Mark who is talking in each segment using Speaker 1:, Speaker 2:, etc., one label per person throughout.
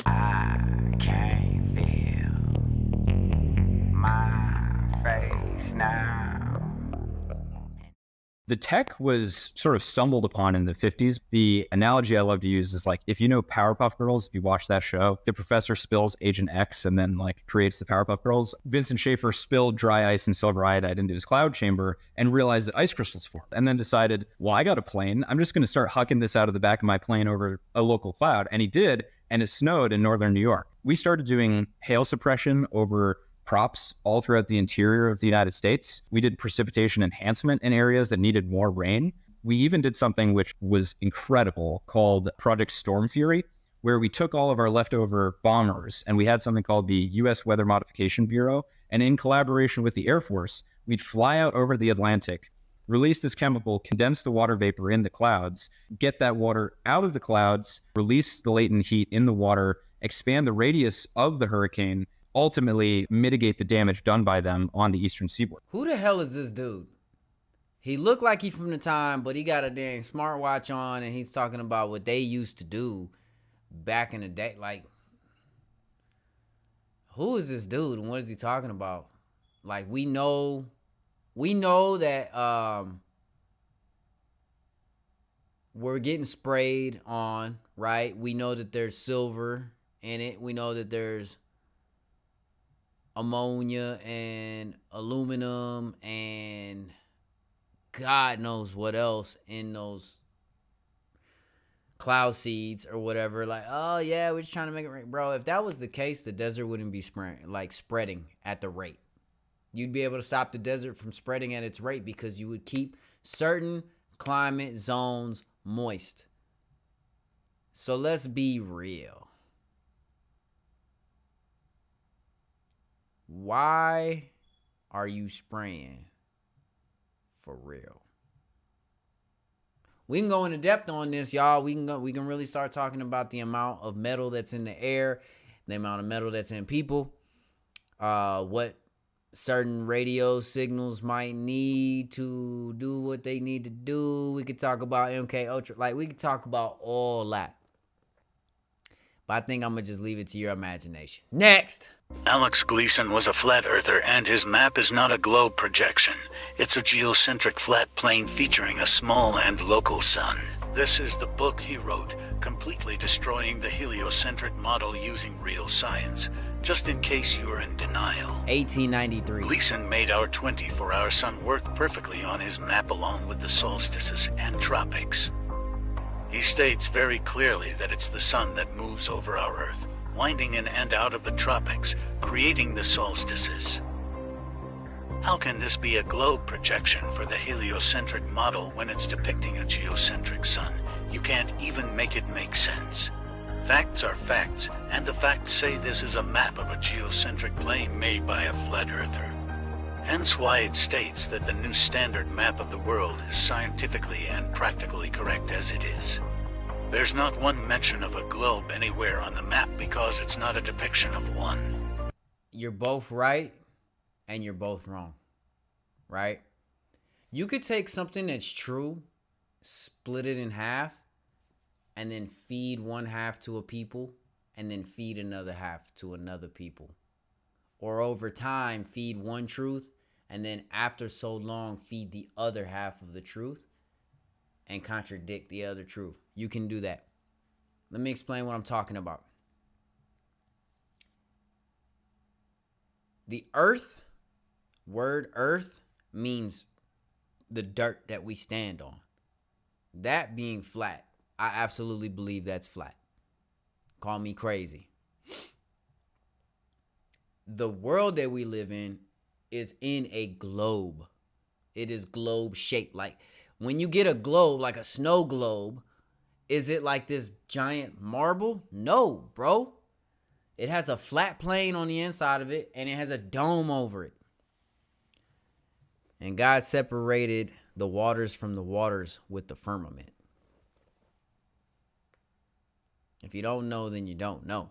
Speaker 1: I can't feel my face now. The tech was sort of stumbled upon in the 50s. The analogy I love to use is like, if you know Powerpuff Girls, if you watch that show, the professor spills Agent X and then like creates the Powerpuff Girls. Vincent Schaefer spilled dry ice and silver iodide into his cloud chamber and realized that ice crystals formed, and then decided, well, I got a plane. I'm just going to start hucking this out of the back of my plane over a local cloud. And he did, and it snowed in northern New York. We started doing hail suppression over crops all throughout the interior of the United States. We did precipitation enhancement in areas that needed more rain. We even did something which was incredible called Project Storm Fury, where we took all of our leftover bombers and we had something called the U.S. Weather Modification Bureau. And in collaboration with the Air Force, we'd fly out over the Atlantic, release this chemical, condense the water vapor in the clouds, get that water out of the clouds, release the latent heat in the water, expand the radius of the hurricane, ultimately mitigate the damage done by them on the eastern seaboard.
Speaker 2: Who the hell is this dude? He looked like he's from the time, but he got a dang smartwatch on, and he's talking about what they used to do back in the day. Like, who is this dude, and what is he talking about? Like, we know that we're getting sprayed on, right? We know that there's silver in it. We know that there's ammonia and aluminum and God knows what else in those cloud seeds or whatever. Like, oh yeah, we're just trying to make it rain. Bro, if that was the case, the desert wouldn't be spreading at the rate. You'd be able to stop the desert from spreading at its rate because you would keep certain climate zones moist. So let's be real. Why are you spraying for real? We can go into depth on this, y'all. We can really start talking about the amount of metal that's in the air, the amount of metal that's in people, what certain radio signals might need to do what they need to do. We could talk about MK Ultra. Like, we could talk about all that. But I think I'm going to just leave it to your imagination. Next!
Speaker 3: Alex Gleason was a flat earther, and his map is not a globe projection. It's a geocentric flat plane featuring a small and local sun. This is the book he wrote, completely destroying the heliocentric model using real science. Just in case you were in denial.
Speaker 2: 1893.
Speaker 3: Gleason made our 24-hour sun work perfectly on his map along with the solstices and tropics. He states very clearly that it's the sun that moves over our Earth, winding in and out of the tropics, creating the solstices. How can this be a globe projection for the heliocentric model when it's depicting a geocentric sun? You can't even make it make sense. Facts are facts, and the facts say this is a map of a geocentric plane made by a flat earther. Hence why it states that the new standard map of the world is scientifically and practically correct as it is. There's not one mention of a globe anywhere on the map because it's not a depiction of one.
Speaker 2: You're both right, and you're both wrong, right? You could take something that's true, split it in half, and then feed one half to a people, and then feed another half to another people. Or over time, feed one truth, and then after so long, feed the other half of the truth and contradict the other truth. You can do that. Let me explain what I'm talking about. The earth, word earth, means the dirt that we stand on. That being flat, I absolutely believe that's flat. Call me crazy. The world that we live in is in a globe. It is globe shaped. Like when you get a globe, like a snow globe, is it like this giant marble? No, bro. It has a flat plane on the inside of it, and it has a dome over it. And God separated the waters from the waters with the firmament. If you don't know, then you don't know.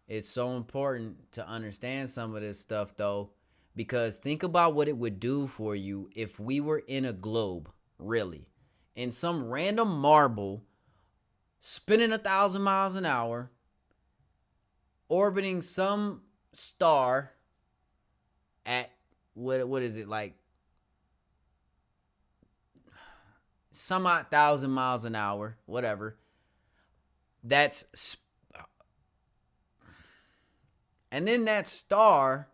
Speaker 2: It's so important to understand some of this stuff, though, because think about what it would do for you if we were in a globe, really, in some random marble spinning 1,000 miles an hour, orbiting some star at what is it, like some odd 1,000 miles an hour, whatever. And then that star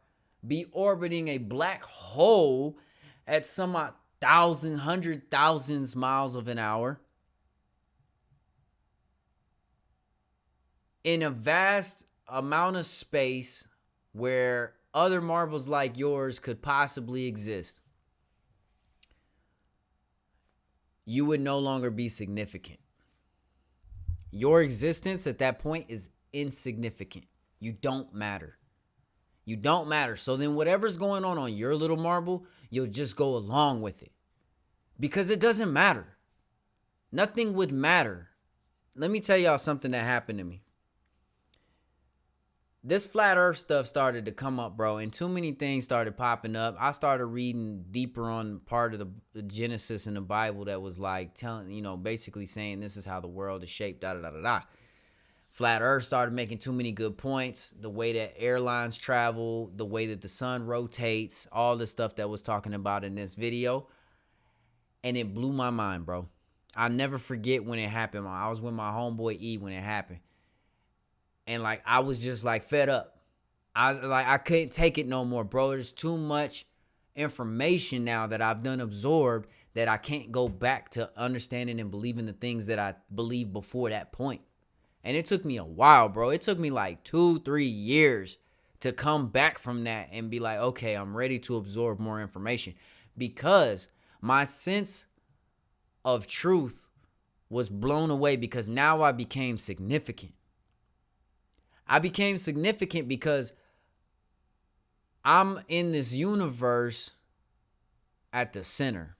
Speaker 2: be orbiting a black hole at some odd 1,000, 100,000 miles of an hour in a vast amount of space where other marbles like yours could possibly exist. You would no longer be significant. Your existence at that point is insignificant. You don't matter. You don't matter. So then whatever's going on your little marble, you'll just go along with it. Because it doesn't matter. Nothing would matter. Let me tell y'all something that happened to me. This flat earth stuff started to come up, bro, and too many things started popping up. I started reading deeper on part of the Genesis in the Bible that was like telling, basically saying this is how the world is shaped, da-da-da-da-da. Flat earth started making too many good points. The way that airlines travel, the way that the sun rotates, all the stuff that was talking about in this video. And it blew my mind, bro. I'll never forget when it happened. I was with my homeboy E when it happened. And I was just fed up. I couldn't take it no more, bro. There's too much information now that I've done absorbed that I can't go back to understanding and believing the things that I believed before that point. And it took me a while, bro. It took me 2-3 years to come back from that and be like, okay, I'm ready to absorb more information. Because my sense of truth was blown away because now I became significant. I became significant because I'm in this universe at the center.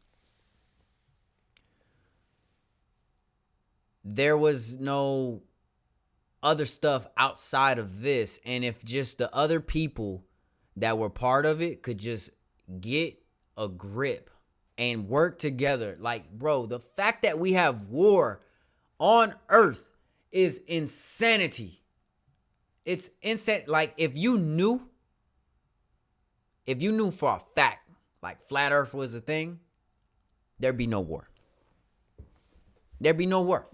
Speaker 2: There was no other stuff outside of this. And if just the other people that were part of it could just get a grip and work together. Bro, the fact that we have war on Earth is insanity. It's insane. If you knew for a fact, flat earth was a thing, there'd be no war. There'd be no war.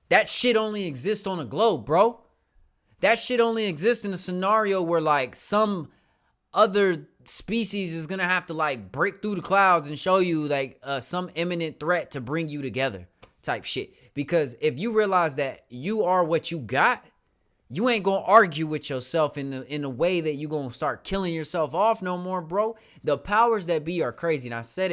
Speaker 2: That shit only exists on a globe, bro. That shit only exists in a scenario where some other species is gonna have to break through the clouds and show you some imminent threat to bring you together type shit. Because if you realize that you are what you got, you ain't gonna argue with yourself in the way that you gonna start killing yourself off no more, bro. The powers that be are crazy. And I said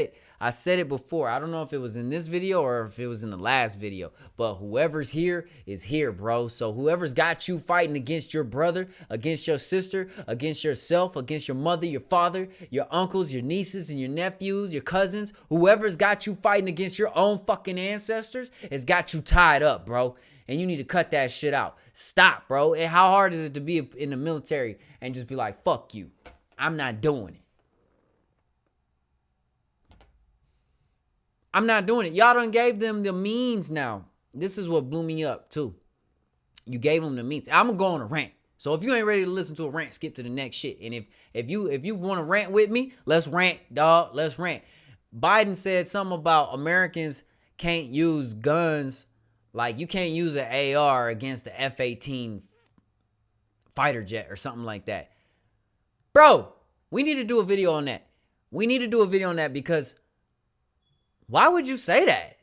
Speaker 2: it before. I don't know if it was in this video or if it was in the last video. But whoever's here is here, bro. So whoever's got you fighting against your brother, against your sister, against yourself, against your mother, your father, your uncles, your nieces, and your nephews, your cousins, whoever's got you fighting against your own fucking ancestors has got you tied up, bro. And you need to cut that shit out. Stop, bro. And how hard is it to be in the military and just be like, fuck you. I'm not doing it. I'm not doing it. Y'all done gave them the means now. This is what blew me up, too. You gave them the means. I'm going to go on a rant. So if you ain't ready to listen to a rant, skip to the next shit. And if you want to rant with me, let's rant, dog. Let's rant. Biden said something about Americans can't use guns. You can't use an AR against the F-18 fighter jet or something like that. Bro, we need to do a video on that. We need to do a video on that because why would you say that?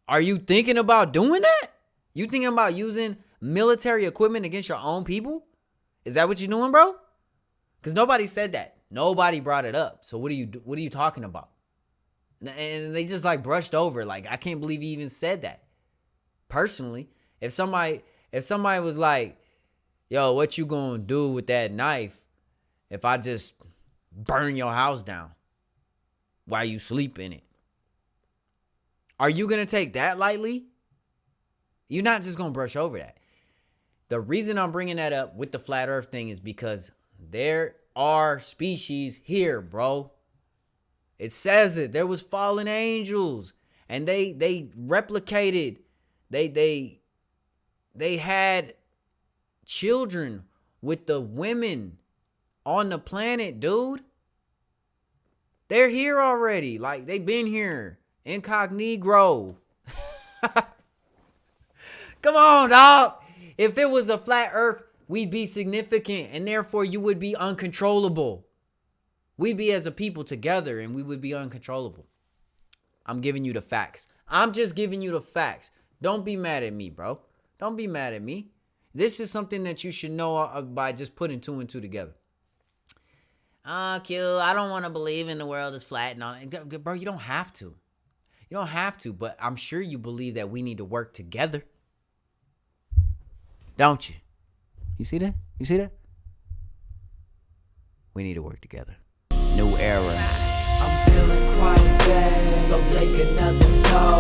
Speaker 2: Are you thinking about doing that? You thinking about using military equipment against your own people? Is that what you're doing, bro? Because nobody said that. Nobody brought it up. So what are you talking about? And they just brushed over. I can't believe he even said that. Personally, if somebody was like, yo, what you gonna do with that knife if I just burn your house down while you sleep in it? Are you gonna take that lightly? You're not just gonna brush over that. The reason I'm bringing that up with the flat earth thing is because there are species here, bro. It says it. There was fallen angels, and they replicated. They had children with the women on the planet, dude. They're here already. Like, they've been here. Incognito. Come on, dog. If it was a flat earth, we'd be significant, and therefore you would be uncontrollable. We'd be as a people together, and we would be uncontrollable. I'm giving you the facts. I'm just giving you the facts. Don't be mad at me, bro. Don't be mad at me. This is something that you should know by just putting 2 and 2 together. Q, I don't want to believe in the world is flat and all that. Bro, you don't have to. You don't have to, but I'm sure you believe that we need to work together. Don't you? You see that? You see that? We need to work together. New era.
Speaker 4: I'm feeling quite bad, so take another talk.